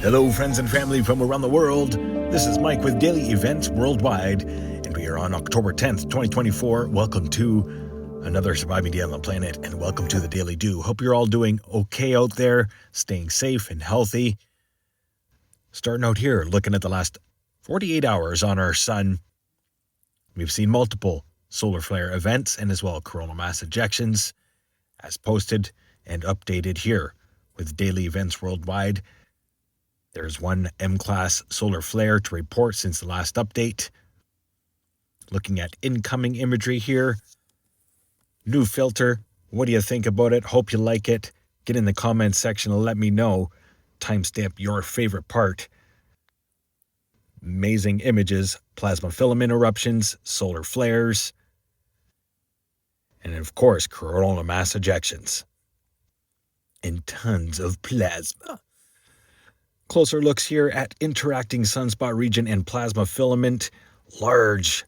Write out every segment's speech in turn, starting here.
Hello, friends and family from around the world. This is Mike with Daily Events Worldwide, and we are on October 10th, 2024. Welcome to another surviving day on the planet, and welcome to the Daily Do. Hope you're all doing okay out there, staying safe and healthy. Starting out here, looking at the last 48 hours on our sun, we've seen multiple solar flare events and as well coronal mass ejections, as posted and updated here with Daily Events Worldwide. There's one M-class solar flare to report since the last update. Looking at incoming imagery here. New filter. What do you think about it? Hope you like it. Get in the comments section and let me know. Timestamp your favorite part. Amazing images. Plasma filament eruptions. Solar flares. And of course, coronal mass ejections. And tons of plasma. Closer looks here at interacting sunspot region and plasma filament. Large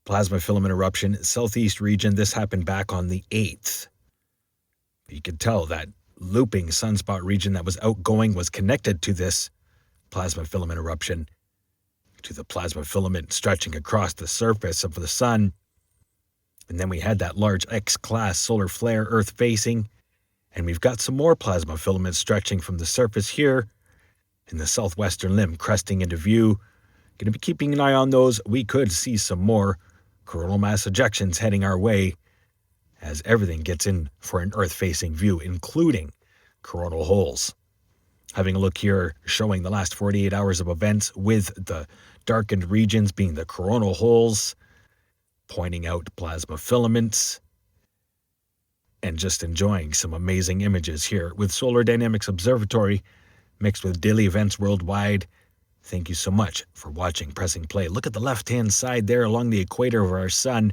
plasma filament eruption, southeast region. This happened back on the 8th. You could tell that looping sunspot region that was outgoing was connected to this plasma filament eruption, to the plasma filament stretching across the surface of the sun. And then we had that large X-class solar flare Earth facing. And we've got some more plasma filament stretching from the surface here in the southwestern limb, cresting into view. Going to be keeping an eye on those. We could see some more coronal mass ejections heading our way as everything gets in for an Earth-facing view, including coronal holes. Having a look here, showing the last 48 hours of events with the darkened regions being the coronal holes, pointing out plasma filaments, and just enjoying some amazing images here with Solar Dynamics Observatory mixed with Daily Events Worldwide. Thank you so much for watching, pressing play. Look at the left-hand side there along the equator of our sun.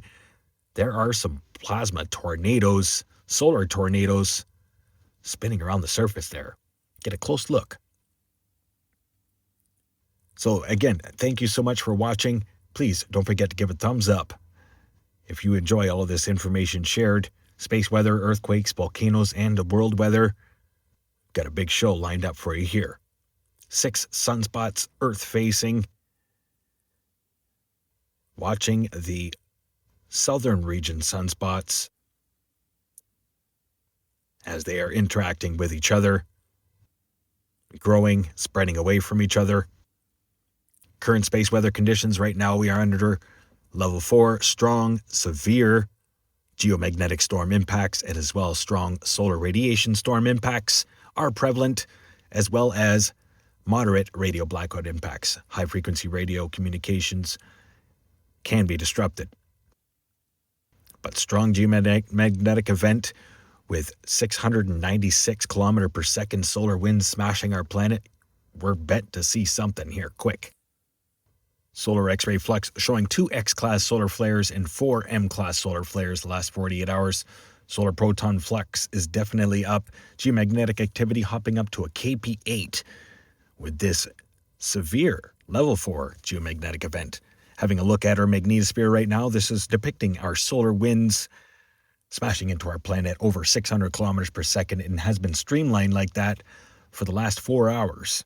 There are some plasma tornadoes, solar tornadoes, spinning around the surface there. Get a close look. So again, thank you so much for watching. Please don't forget to give a thumbs up if you enjoy all of this information shared. Space weather, earthquakes, volcanoes, and world weather. Got a big show lined up for you here. 6 sunspots Earth-facing. Watching the southern region sunspots as they are interacting with each other, growing, spreading away from each other. Current space weather conditions right now, we are under level 4, strong, severe geomagnetic storm impacts, and as well as strong solar radiation storm impacts are prevalent, as well as moderate radio blackout impacts. High-frequency radio communications can be disrupted. But strong geomagnetic event with 696 kilometer per second solar winds smashing our planet. We're bent to see something here quick. Solar X-ray flux showing 2 X-class solar flares and 4 M-class solar flares the last 48 hours. Solar proton flux is definitely up. Geomagnetic activity hopping up to a KP8 with this severe level 4 geomagnetic event. Having a look at our magnetosphere right now, this is depicting our solar winds smashing into our planet over 600 kilometers per second and has been streamlined like that for the last 4 hours.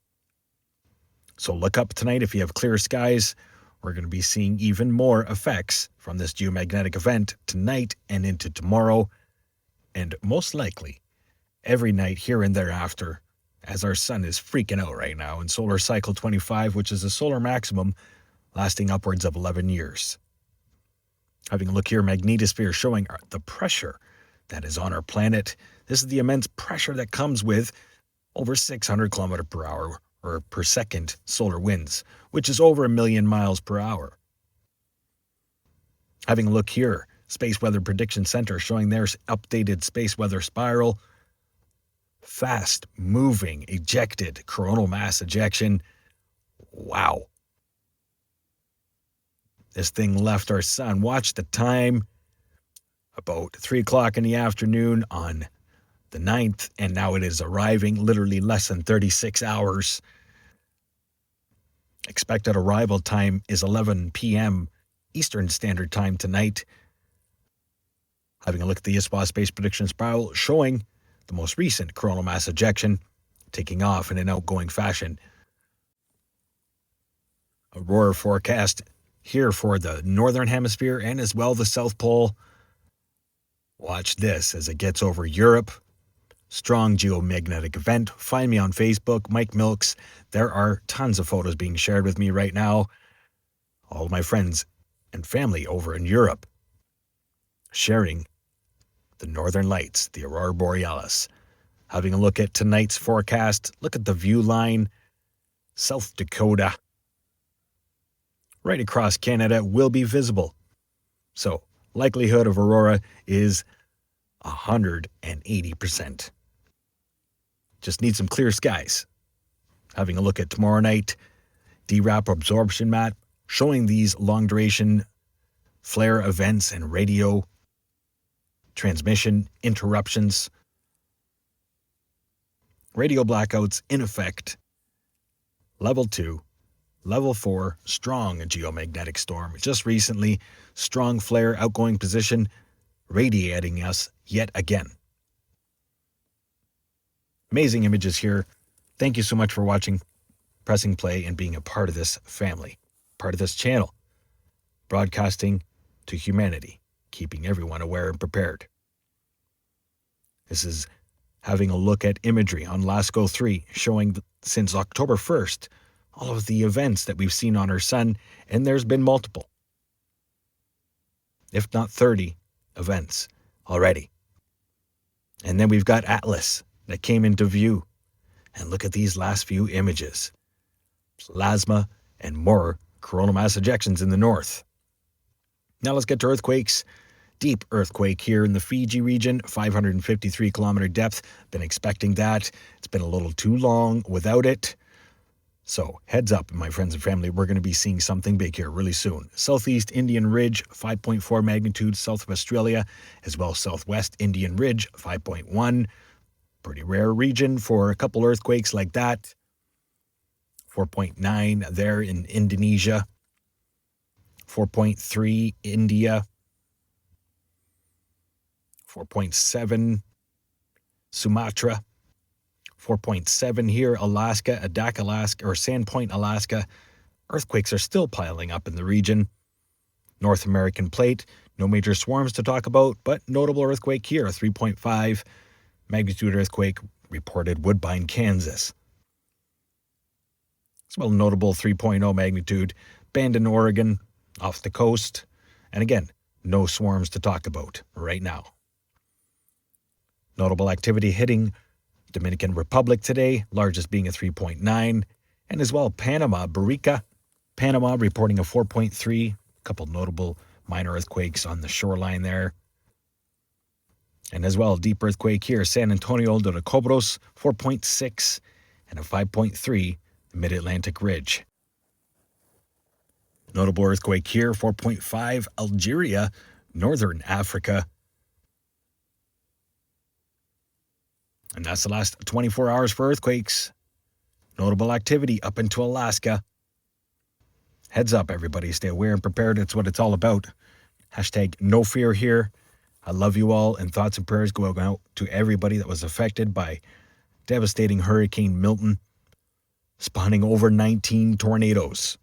So look up tonight if you have clear skies. We're going to be seeing even more effects from this geomagnetic event tonight and into tomorrow, and most likely every night here and thereafter, as our sun is freaking out right now in solar cycle 25, which is a solar maximum lasting upwards of 11 years. Having a look here, magnetosphere showing the pressure that is on our planet. This is the immense pressure that comes with over 600 kilometers per hour or per second solar winds, which is over 1 million miles per hour. Having a look here, Space Weather Prediction Center showing their updated space weather spiral. Fast moving ejected coronal mass ejection. Wow. This thing left our sun. Watch the time. About 3 o'clock in the afternoon on the 9th, and now it is arriving literally less than 36 hours. Expected arrival time is 11 p.m. Eastern Standard Time tonight. Having a look at the ISPA Space Prediction Spiral showing the most recent coronal mass ejection taking off in an outgoing fashion. Aurora forecast here for the northern hemisphere and as well the South Pole. Watch this as it gets over Europe. Strong geomagnetic event. Find me on Facebook, Mike Milks. There are tons of photos being shared with me right now. All of my friends and family over in Europe sharing the northern lights, the Aurora Borealis. Having a look at tonight's forecast, look at the view line. South Dakota, right across Canada, will be visible. So, likelihood of aurora is 180%. Just need some clear skies. Having a look at tomorrow night, DRAP absorption map showing these long-duration flare events and radio transmission interruptions. Radio blackouts in effect. Level 2, Level 4, strong geomagnetic storm. Just recently, strong flare outgoing position radiating us yet again. Amazing images here. Thank you so much for watching, pressing play, and being a part of this family, part of this channel, broadcasting to humanity, keeping everyone aware and prepared. This is having a look at imagery on LASCO 3, showing since October 1st, all of the events that we've seen on our sun, and there's been multiple, if not 30 events already. And then we've got Atlas that came into view. And look at these last few images. Plasma and more coronal mass ejections in the north. Now let's get to earthquakes. Deep earthquake here in the Fiji region, 553 kilometer depth. Been expecting that. It's been a little too long without it. So heads up, my friends and family, we're going to be seeing something big here really soon. Southeast Indian Ridge, 5.4 magnitude south of Australia, as well as Southwest Indian Ridge, 5.1. Pretty rare region for a couple earthquakes like that. 4.9 there in Indonesia. 4.3 India. 4.7 Sumatra. 4.7 here, Alaska, Adak, Alaska, or Sandpoint, Alaska. Earthquakes are still piling up in the region. North American plate, no major swarms to talk about, but notable earthquake here, a 3.5 magnitude earthquake reported Woodbine, Kansas. As well, notable 3.0 magnitude, Bandon, Oregon, off the coast. And again, no swarms to talk about right now. Notable activity hitting Dominican Republic today, largest being a 3.9. And as well, Panama, Barica, Panama reporting a 4.3. A couple notable minor earthquakes on the shoreline there. And as well, deep earthquake here, San Antonio de los Cobros, 4.6, and a 5.3, the Mid-Atlantic Ridge. Notable earthquake here, 4.5, Algeria, Northern Africa. And that's the last 24 hours for earthquakes. Notable activity up into Alaska. Heads up, everybody. Stay aware and prepared. That's what it's all about. Hashtag no fear here. I love you all, and thoughts and prayers go out to everybody that was affected by devastating Hurricane Milton, spawning over 19 tornadoes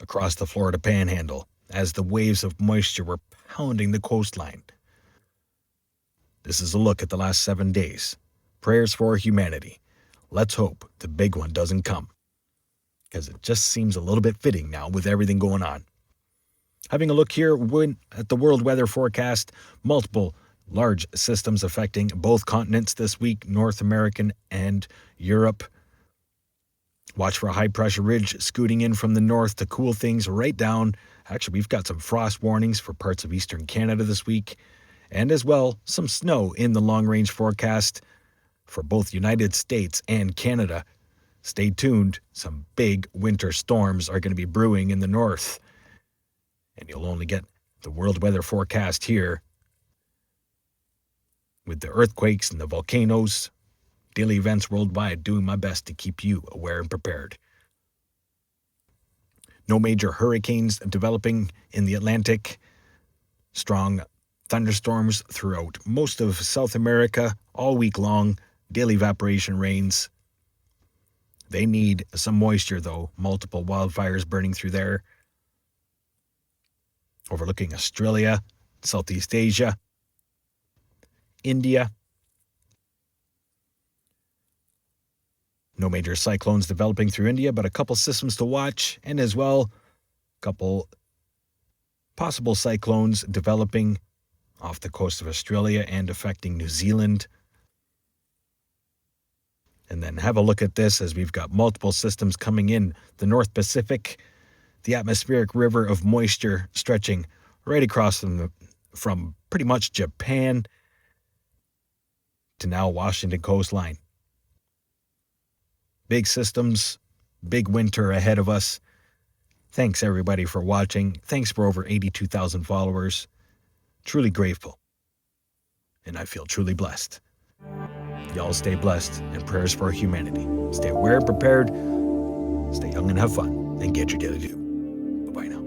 across the Florida Panhandle as the waves of moisture were pounding the coastline. This is a look at the last 7 days. Prayers for humanity. Let's hope the big one doesn't come, because it just seems a little bit fitting now with everything going on. Having a look here at the world weather forecast, multiple large systems affecting both continents this week, North American and Europe. Watch for a high-pressure ridge scooting in from the north to cool things right down. Actually, we've got some frost warnings for parts of eastern Canada this week. And as well, some snow in the long-range forecast for both United States and Canada. Stay tuned. Some big winter storms are going to be brewing in the north. And you'll only get the world weather forecast here with the earthquakes and the volcanoes, daily events worldwide, doing my best to keep you aware and prepared. No major hurricanes developing in the Atlantic. Strong thunderstorms throughout most of South America all week long. daily evaporation rains. They need some moisture, though. Multiple wildfires burning through there. Overlooking Australia, Southeast Asia, India. No major cyclones developing through India, but a couple systems to watch, and as well, a couple possible cyclones developing off the coast of Australia and affecting New Zealand. And then have a look at this as we've got multiple systems coming in the North Pacific, the atmospheric river of moisture stretching right across from pretty much Japan to now Washington coastline. Big systems, big winter ahead of us. Thanks everybody for watching. Thanks for over 82,000 followers. Truly grateful. And I feel truly blessed. Y'all stay blessed, and prayers for humanity. Stay aware and prepared. Stay young and have fun, and get your daily dew. Bye-bye now.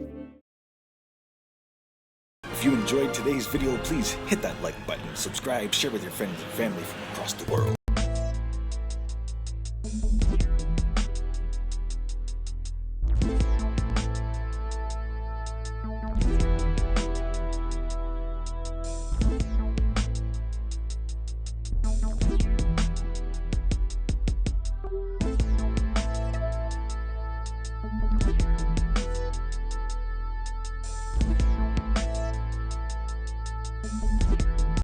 If you enjoyed today's video, please hit that like button, subscribe, share with your friends and family from across the world.